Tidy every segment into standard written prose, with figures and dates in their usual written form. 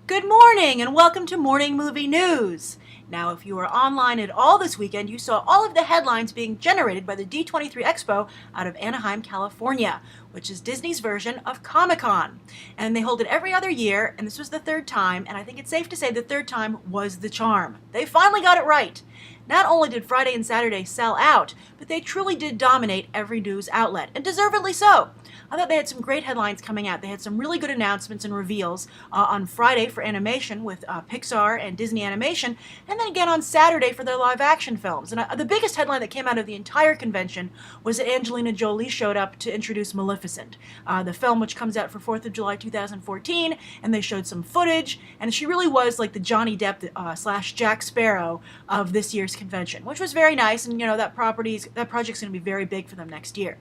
Good morning and welcome to Morning Movie News. Now, if you were online at all this weekend, you saw all of the headlines being generated by the D23 Expo out of Anaheim, California, which is Disney's version of Comic-Con. And they hold it every other year, and this was the third time, and I think it's safe to say the third time was the charm. They finally got it right. Not only did Friday and Saturday sell out, but they truly did dominate every news outlet, and deservedly so. I thought they had some great headlines coming out. They had some really good announcements and reveals on Friday for animation with Pixar and Disney Animation, and then again on Saturday for their live-action films. And the biggest headline that came out of the entire convention was that Angelina Jolie showed up to introduce Maleficent, the film which comes out for 4th of July 2014, and they showed some footage, and she really was like the Johnny Depp slash Jack Sparrow of this year's convention, which was very nice, and you know that project's going to be very big for them next year.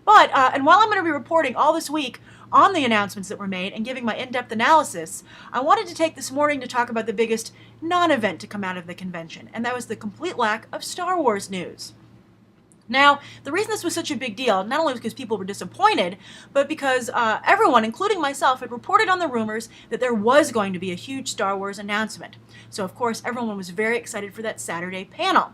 But, and while I'm going to be reporting all this week on the announcements that were made and giving my in-depth analysis, I wanted to take this morning to talk about the biggest non-event to come out of the convention, and that was the complete lack of Star Wars news. Now, the reason this was such a big deal, not only because people were disappointed, but because everyone, including myself, had reported on the rumors that there was going to be a huge Star Wars announcement. So, of course, everyone was very excited for that Saturday panel.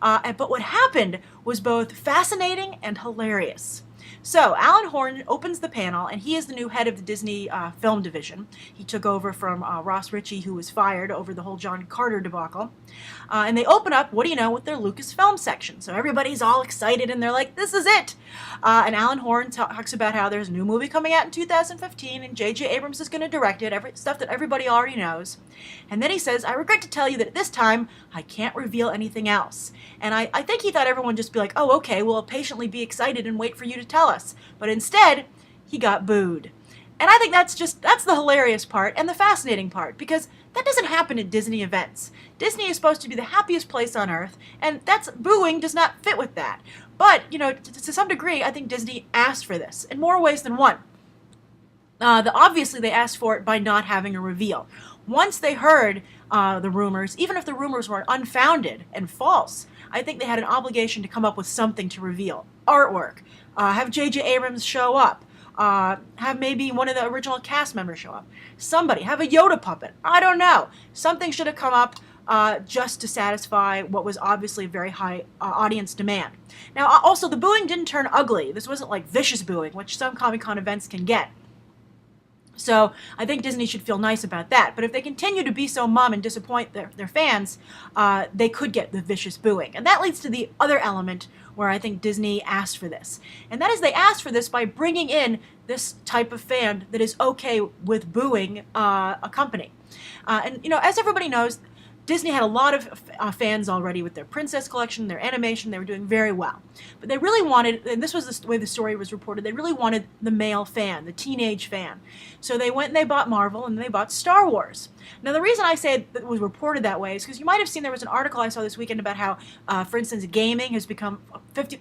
But what happened was both fascinating and hilarious. So, Alan Horn opens the panel, and he is the new head of the Disney film division. He took over from Ross Ritchie, who was fired over the whole John Carter debacle. And they open up, what do you know, with their Lucasfilm section. So everybody's all excited, and they're like, this is it! And Alan Horn talks about how there's a new movie coming out in 2015, and J.J. Abrams is going to direct it, stuff that everybody already knows. And then he says, I regret to tell you that at this time, I can't reveal anything else. And I think he thought everyone would just be like, oh, okay, we'll patiently be excited and wait for you to tell us. But instead, he got booed. And I think that's the hilarious part and the fascinating part, because that doesn't happen at Disney events. Disney is supposed to be the happiest place on earth, and booing does not fit with that. But, you know, to some degree, I think Disney asked for this, in more ways than one. Obviously, they asked for it by not having a reveal. Once they heard the rumors, even if the rumors were unfounded and false, I think they had an obligation to come up with something to reveal. Artwork, have J.J. Abrams show up, have maybe one of the original cast members show up, somebody, have a Yoda puppet, I don't know. Something should have come up just to satisfy what was obviously a very high audience demand. Now, also, the booing didn't turn ugly. This wasn't like vicious booing, which some Comic-Con events can get. So I think Disney should feel nice about that. But if they continue to be so mum and disappoint their fans, they could get the vicious booing. And that leads to the other element where I think Disney asked for this. And that is they asked for this by bringing in this type of fan that is okay with booing a company. And, you know, as everybody knows, Disney had a lot of fans already with their Princess collection, their animation. They were doing very well. But they really wanted, and this was the way the story was reported, they really wanted the male fan, the teenage fan. So they went and they bought Marvel and they bought Star Wars. Now, the reason I say it was reported that way is because you might have seen there was an article I saw this weekend about how, for instance, gaming has become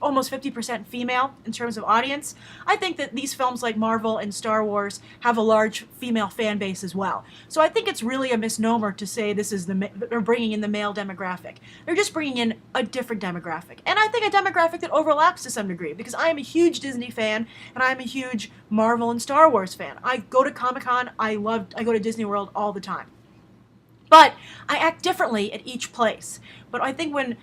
almost 50% female in terms of audience. I think that these films like Marvel and Star Wars have a large female fan base as well. So I think it's really a misnomer to say this is they're bringing in the male demographic. They're just bringing in a different demographic. And I think a demographic that overlaps to some degree, because I am a huge Disney fan and I am a huge Marvel and Star Wars fan. I go to Comic-Con, I go to Disney World all the time. But I act differently at each place. But I think when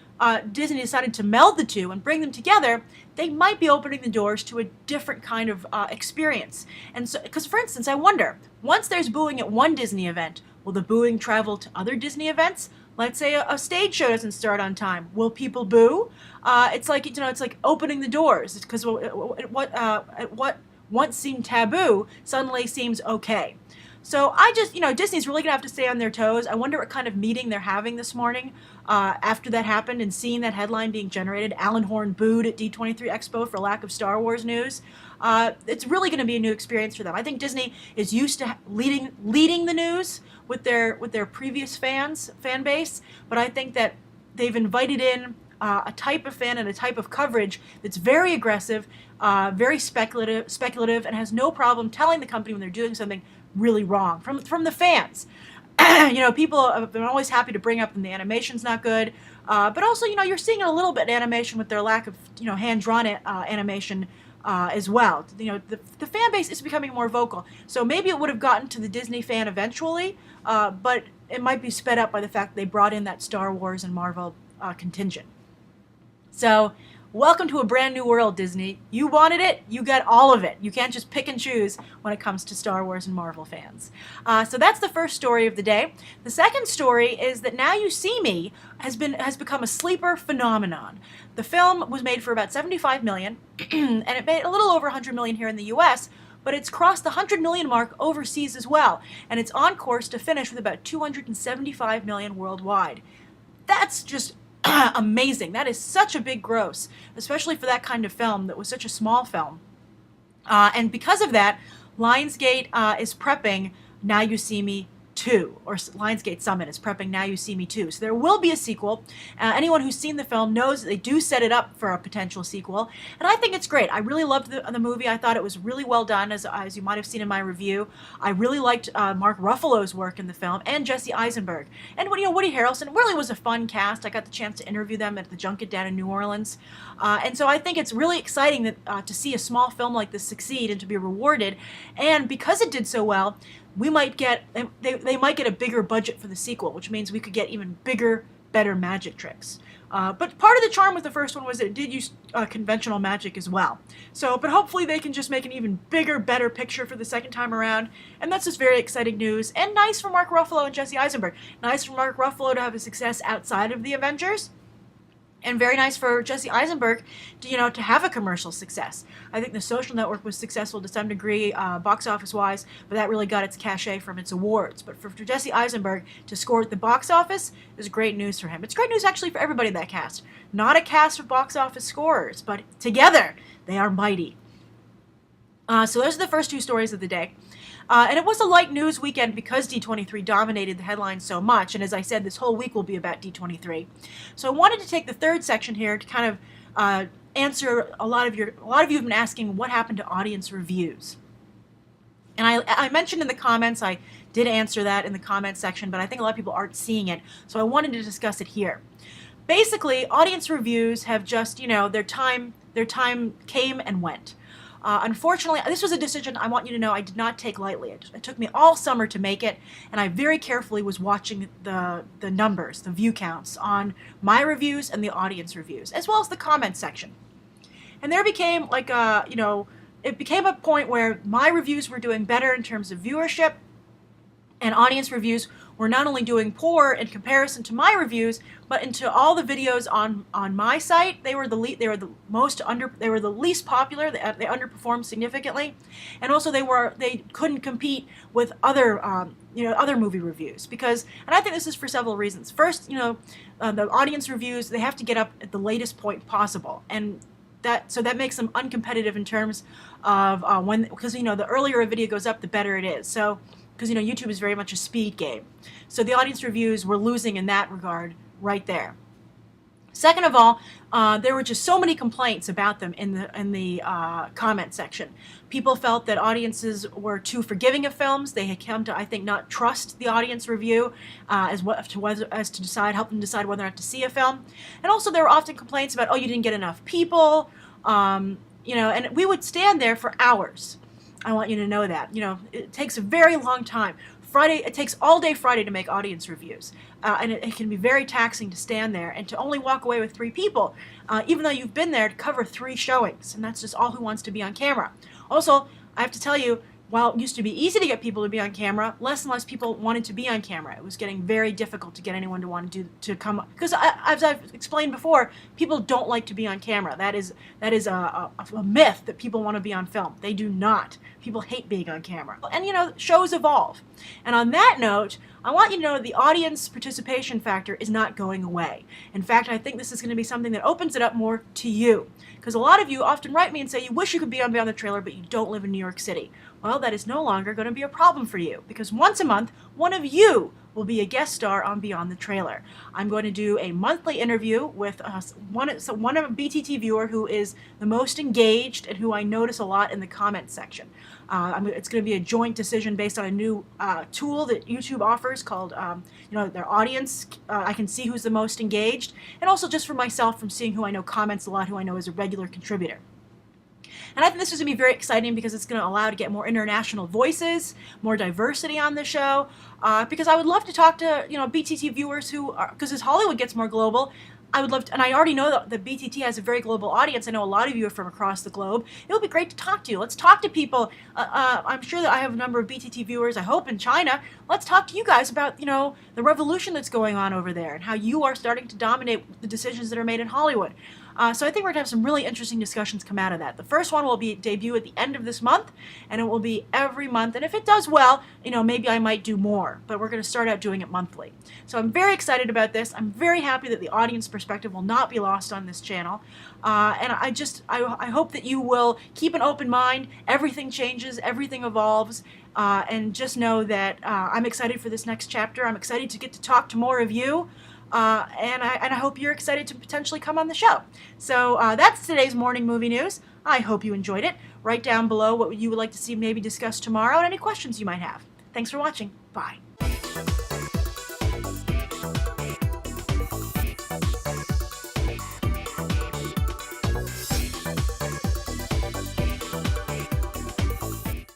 Disney decided to meld the two and bring them together, they might be opening the doors to a different kind of experience. And so, because for instance, I wonder, once there's booing at one Disney event, will the booing travel to other Disney events? Let's say a stage show doesn't start on time. Will people boo? It's like, you know, it's like opening the doors, because what once seemed taboo suddenly seems okay. So I just, you know, Disney's really going to have to stay on their toes. I wonder what kind of meeting they're having this morning after that happened and seeing that headline being generated. Alan Horn booed at D23 Expo for lack of Star Wars news. It's really going to be a new experience for them. I think Disney is used to leading the news with their previous fan base, but I think that they've invited in a type of fan and a type of coverage that's very aggressive, very speculative, and has no problem telling the company when they're doing something really wrong from the fans. You know, people have been always happy to bring up when the animation's not good, but also, you know, you're seeing it a little bit in animation with their lack of, you know, hand-drawn animation as well. You know, the fan base is becoming more vocal. So maybe it would have gotten to the Disney fan eventually, but it might be sped up by the fact that they brought in that Star Wars and Marvel contingent. So, welcome to a brand new world, Disney. You wanted it, you got all of it. You can't just pick and choose when it comes to Star Wars and Marvel fans. So that's the first story of the day. The second story is that Now You See Me has become a sleeper phenomenon. The film was made for about $75 million, and it made a little over $100 million here in the U.S., but it's crossed the $100 million mark overseas as well, and it's on course to finish with about $275 million worldwide. That's just amazing. That is such a big gross, especially for that kind of film that was such a small film. And because of that, Lionsgate is prepping Now You See Me 2, or Lionsgate Summit is prepping Now You See Me 2. So there will be a sequel. Anyone who's seen the film knows that they do set it up for a potential sequel, and I think it's great. I really loved the movie. I thought it was really well done, as you might have seen in my review. I really liked Mark Ruffalo's work in the film, and Jesse Eisenberg. And Woody Harrelson really was a fun cast. I got the chance to interview them at the junket down in New Orleans. And so I think it's really exciting that to see a small film like this succeed and to be rewarded. And because it did so well, they might get a bigger budget for the sequel, which means we could get even bigger, better magic tricks. But part of the charm with the first one was that it did use conventional magic as well. But hopefully they can just make an even bigger, better picture for the second time around. And that's just very exciting news. And nice for Mark Ruffalo and Jesse Eisenberg. Nice for Mark Ruffalo to have a success outside of the Avengers. And very nice for Jesse Eisenberg to have a commercial success. I think The Social Network was successful to some degree, box office-wise, but that really got its cachet from its awards. But for Jesse Eisenberg to score at the box office is great news for him. It's great news actually for everybody in that cast. Not a cast of box office scorers, but together they are mighty. So those are the first two stories of the day. And it was a light news weekend because D23 dominated the headlines so much. And as I said, this whole week will be about D23. So I wanted to take the third section here to kind of answer a lot of you have been asking what happened to audience reviews. And I mentioned in the comments, I did answer that in the comments section, but I think a lot of people aren't seeing it. So I wanted to discuss it here. Basically, audience reviews have just, their time came and went. Unfortunately, this was a decision I want you to know I did not take lightly. It took me all summer to make it, and I very carefully was watching the numbers, the view counts on my reviews and the audience reviews, as well as the comment section. And there became it became a point where my reviews were doing better in terms of viewership, and audience reviews were not only doing poor in comparison to my reviews, but into all the videos on my site, they were the least popular. They underperformed significantly, and also they couldn't compete with other other movie reviews because, and I think this is for several reasons. First, the audience reviews, they have to get up at the latest point possible, and that makes them uncompetitive in terms of because the earlier a video goes up, the better it is. So because YouTube is very much a speed game. So the audience reviews were losing in that regard right there. Second of all, there were just so many complaints about them in the comment section. People felt that audiences were too forgiving of films. They had come to, I think, not trust the audience review help them decide whether or not to see a film. And also there were often complaints about, you didn't get enough people, and we would stand there for hours. I want you to know that. It takes a very long time. It takes all day Friday to make audience reviews. And it can be very taxing to stand there and to only walk away with 3 people, even though you've been there to cover 3 showings. And that's just all who wants to be on camera. Also, I have to tell you, while it used to be easy to get people to be on camera, less and less people wanted to be on camera. It was getting very difficult to get anyone to want to come, because as I've explained before, people don't like to be on camera. That is a myth that people want to be on film. They do not. People hate being on camera. And shows evolve. And on that note, I want you to know the audience participation factor is not going away. In fact, I think this is going to be something that opens it up more to you. Because a lot of you often write me and say you wish you could be on Beyond the Trailer, but you don't live in New York City. Well, that is no longer going to be a problem for you, because once a month, one of you will be a guest star on Beyond the Trailer. I'm going to do a monthly interview with one of a BTT viewer who is the most engaged and who I notice a lot in the comments section. It's going to be a joint decision based on a new tool that YouTube offers called, their audience. I can see who's the most engaged, and also just for myself from seeing who I know comments a lot, who I know is a regular contributor. And I think this is going to be very exciting because it's going to allow to get more international voices, more diversity on the show. Because I would love to talk to BTT viewers who are, because as Hollywood gets more global, I would love to, and I already know that the BTT has a very global audience. I know a lot of you are from across the globe. It would be great to talk to you. Let's talk to people. I'm sure that I have a number of BTT viewers, I hope, in China. Let's talk to you guys about, the revolution that's going on over there and how you are starting to dominate the decisions that are made in Hollywood. So I think we're going to have some really interesting discussions come out of that. The first one will be debut at the end of this month, and it will be every month. And if it does well, maybe I might do more. But we're going to start out doing it monthly. So I'm very excited about this. I'm very happy that the audience perspective will not be lost on this channel. And I hope that you will keep an open mind. Everything changes. Everything evolves. And just know that I'm excited for this next chapter. I'm excited to get to talk to more of you. And I hope you're excited to potentially come on the show. So that's today's morning movie news. I hope you enjoyed it. Write down below what you would like to see maybe discussed tomorrow and any questions you might have. Thanks for watching. Bye.